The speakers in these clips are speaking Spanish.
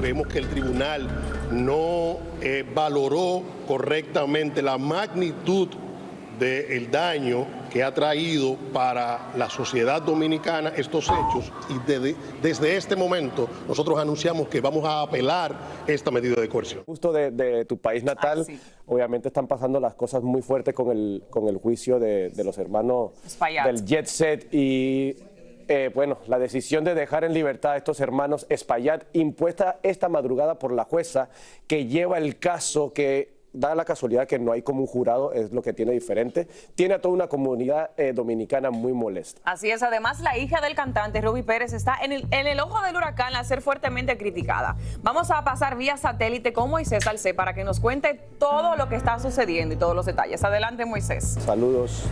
creemos que el tribunal no valoró correctamente la magnitud del daño que ha traído para la sociedad dominicana estos hechos, y desde este momento nosotros anunciamos que vamos a apelar esta medida de coerción. Justo de tu país natal, sí. Obviamente están pasando las cosas muy fuertes con el juicio de los hermanos Espaillat. del Jet Set y bueno, la decisión de dejar en libertad a estos hermanos Espaillat, impuesta esta madrugada por la jueza que lleva el caso, que da la casualidad que no hay como un jurado, es lo que tiene diferente, tiene a toda una comunidad dominicana muy molesta. Así es, además la hija del cantante, Ruby Pérez, está en el ojo del huracán al ser fuertemente criticada. Vamos a pasar vía satélite con Moisés Salcé para que nos cuente todo lo que está sucediendo y todos los detalles. Adelante, Moisés. Saludos.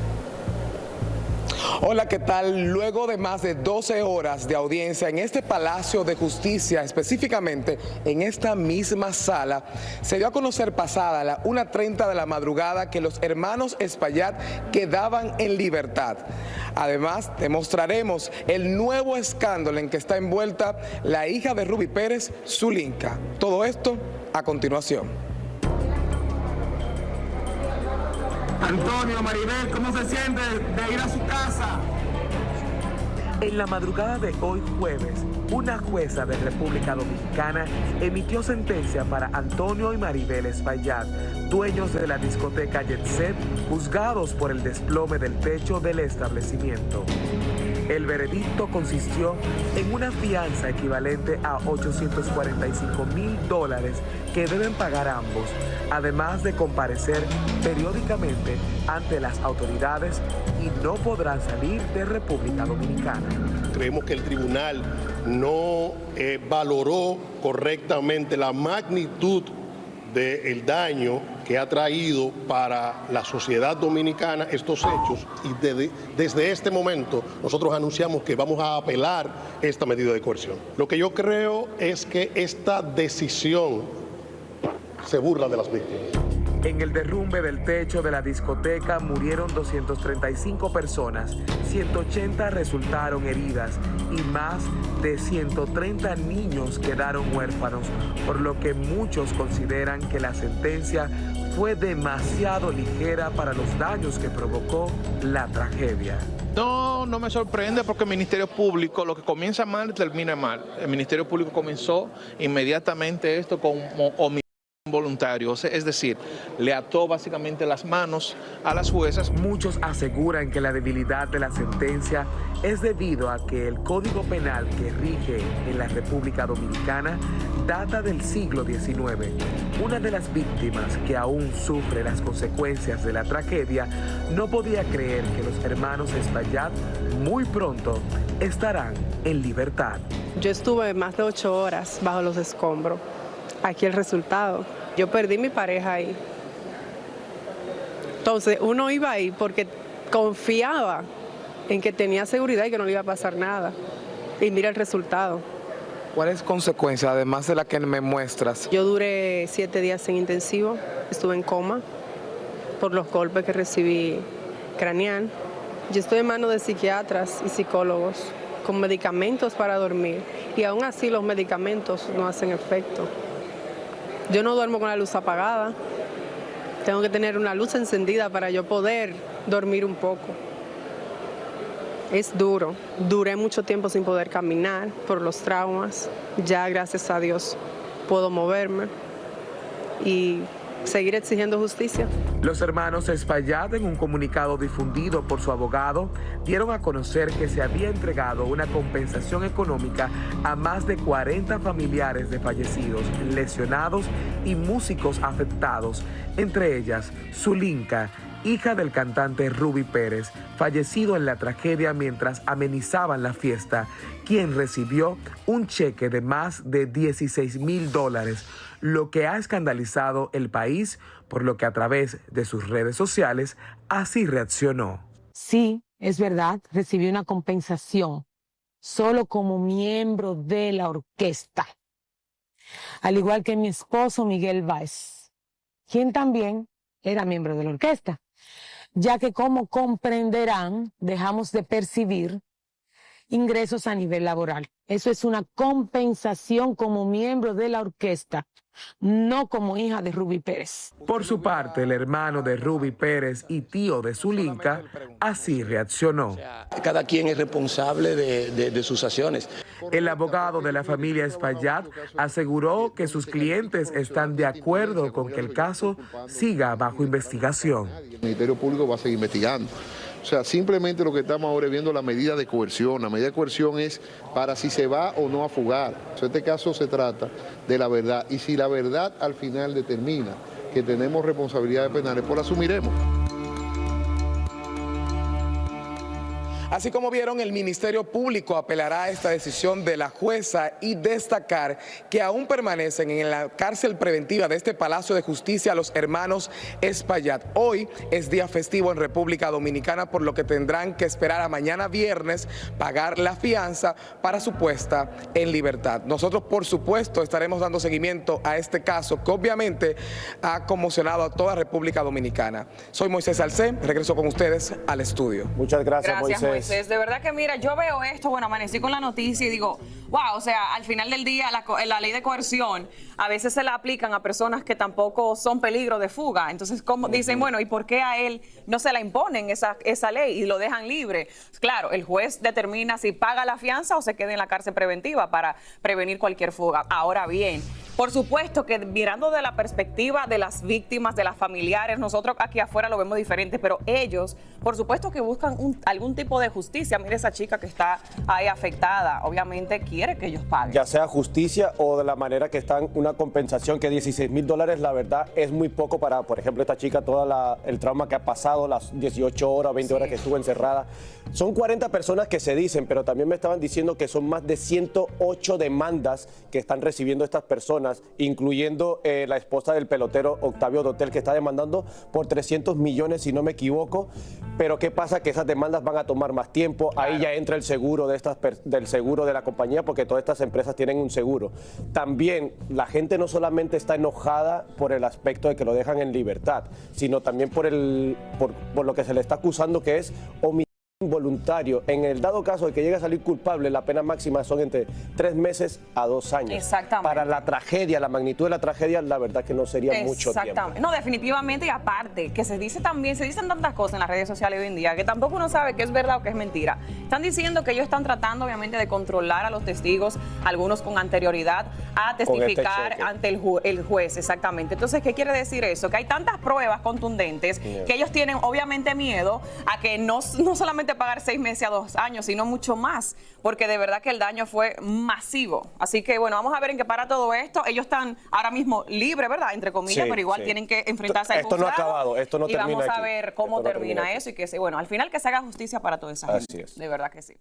Hola, ¿qué tal? Luego de más de 12 horas de audiencia en este Palacio de Justicia, específicamente en esta misma sala, se dio a conocer pasada la 1:30 de la madrugada que los hermanos Espaillat quedaban en libertad. Además, demostraremos el nuevo escándalo en que está envuelta la hija de Ruby Pérez, Zulinka. Todo esto a continuación. Antonio, Maribel, ¿cómo se siente de ir a su casa? En la madrugada de hoy jueves, una jueza de República Dominicana emitió sentencia para Antonio y Maribel Espaillat, dueños de la discoteca Jet Set, juzgados por el desplome del techo del establecimiento. El veredicto consistió en una fianza equivalente a $845,000 que deben pagar ambos, además de comparecer periódicamente ante las autoridades y no podrán salir de República Dominicana. Creemos que el tribunal no valoró correctamente la magnitud del daño que ha traído para la sociedad dominicana estos hechos, y desde este momento nosotros anunciamos que vamos a apelar esta medida de coerción. Lo que yo creo es que esta decisión se burla de las víctimas. En el derrumbe del techo de la discoteca murieron 235 personas, 180 resultaron heridas y más de 130 niños quedaron huérfanos, por lo que muchos consideran que la sentencia fue demasiado ligera para los daños que provocó la tragedia. No me sorprende porque el Ministerio Público, lo que comienza mal, termina mal. El Ministerio Público comenzó inmediatamente esto con homicidio involuntario, es decir, le ató básicamente las manos a las juezas. Muchos aseguran que la debilidad de la sentencia es debido a que el Código Penal que rige en la República Dominicana data del siglo XIX. Una de las víctimas que aún sufre las consecuencias de la tragedia no podía creer que los hermanos Espaillat muy pronto estarán en libertad. Yo estuve más de 8 horas bajo los escombros. Aquí el resultado. Yo perdí mi pareja ahí. Entonces uno iba ahí porque confiaba en que tenía seguridad y que no le iba a pasar nada. Y mira el resultado. ¿Cuáles consecuencias, además de la que me muestras? Yo duré 7 días en intensivo. Estuve en coma por los golpes que recibí craneal. Yo estoy en manos de psiquiatras y psicólogos con medicamentos para dormir. Y aún así los medicamentos no hacen efecto. Yo no duermo con la luz apagada, tengo que tener una luz encendida para yo poder dormir un poco. Es duro, duré mucho tiempo sin poder caminar por los traumas, ya gracias a Dios puedo moverme y seguir exigiendo justicia. Los hermanos Espaillat, en un comunicado difundido por su abogado, dieron a conocer que se había entregado una compensación económica a más de 40 familiares de fallecidos, lesionados y músicos afectados, entre ellas Zulinka, hija del cantante Ruby Pérez, fallecido en la tragedia mientras amenizaban la fiesta, quien recibió un cheque de más de $16,000, lo que ha escandalizado el país, por lo que a través de sus redes sociales así reaccionó. Sí, es verdad, recibí una compensación solo como miembro de la orquesta, al igual que mi esposo Miguel Báez, quien también era miembro de la orquesta, ya que como comprenderán, dejamos de percibir ingresos a nivel laboral. Eso es una compensación como miembro de la orquesta, no como hija de Ruby Pérez. Por su parte, el hermano de Ruby Pérez y tío de Zulinka así reaccionó. Cada quien es responsable de sus acciones. El abogado de la familia Espaillat aseguró que sus clientes están de acuerdo con que el caso siga bajo investigación. El Ministerio Público va a seguir investigando. O sea, simplemente lo que estamos ahora es viendo la medida de coerción. La medida de coerción es para si se va o no a fugar. O sea, este caso se trata de la verdad. Y si la verdad al final determina que tenemos responsabilidades penales, pues la asumiremos. Así como vieron, el Ministerio Público apelará a esta decisión de la jueza y destacar que aún permanecen en la cárcel preventiva de este Palacio de Justicia los hermanos Espaillat. Hoy es día festivo en República Dominicana, por lo que tendrán que esperar a mañana viernes pagar la fianza para su puesta en libertad. Nosotros, por supuesto, estaremos dando seguimiento a este caso que obviamente ha conmocionado a toda República Dominicana. Soy Moisés Salcé, regreso con ustedes al estudio. Muchas gracias, Moisés. De verdad que mira, yo veo esto, bueno, amanecí con la noticia y digo, wow, o sea, al final del día la ley de coerción a veces se la aplican a personas que tampoco son peligro de fuga. Entonces, como dicen, bueno, ¿y por qué a él no se la imponen esa ley y lo dejan libre? Claro, el juez determina si paga la fianza o se queda en la cárcel preventiva para prevenir cualquier fuga. Ahora bien, por supuesto que mirando de la perspectiva de las víctimas, de las familiares, nosotros aquí afuera lo vemos diferente, pero ellos, por supuesto que buscan algún tipo de justicia. Mire esa chica que está ahí afectada, obviamente quiere que ellos paguen. Ya sea justicia o de la manera que están, una compensación que $16,000, la verdad, es muy poco para, por ejemplo, esta chica, el trauma que ha pasado, las 18 horas, 20 horas que estuvo encerrada. Son 40 personas que se dicen, pero también me estaban diciendo que son más de 108 demandas que están recibiendo estas personas, incluyendo la esposa del pelotero Octavio Dotel, que está demandando por 300 millones, si no me equivoco. Pero ¿qué pasa? Que esas demandas van a tomar más tiempo. Ahí ya entra el seguro del seguro de la compañía, porque todas estas empresas tienen un seguro. También la gente no solamente está enojada por el aspecto de que lo dejan en libertad, sino también por lo que se le está acusando, que es homicidio involuntario. En el dado caso de que llegue a salir culpable, la pena máxima son entre 3 meses a 2 años. Exactamente. Para la tragedia, la magnitud de la tragedia, la verdad que no sería mucho tiempo. No, definitivamente, y aparte, que se dicen tantas cosas en las redes sociales hoy en día, que tampoco uno sabe qué es verdad o qué es mentira. Están diciendo que ellos están tratando, obviamente, de controlar a los testigos, algunos con anterioridad, a testificar ante el juez, exactamente. Entonces, ¿qué quiere decir eso? Que hay tantas pruebas contundentes que ellos tienen, obviamente, miedo a que no solamente pagar 6 meses a 2 años, sino mucho más, porque de verdad que el daño fue masivo. Así que bueno, vamos a ver en qué para todo esto. Ellos están ahora mismo libres, ¿verdad? Entre comillas, pero igual tienen que enfrentarse al juzgado. Esto no ha acabado, esto no termina aquí. Y vamos a ver cómo termina eso y que, bueno, al final que se haga justicia para toda esa gente. Así es. De verdad que sí.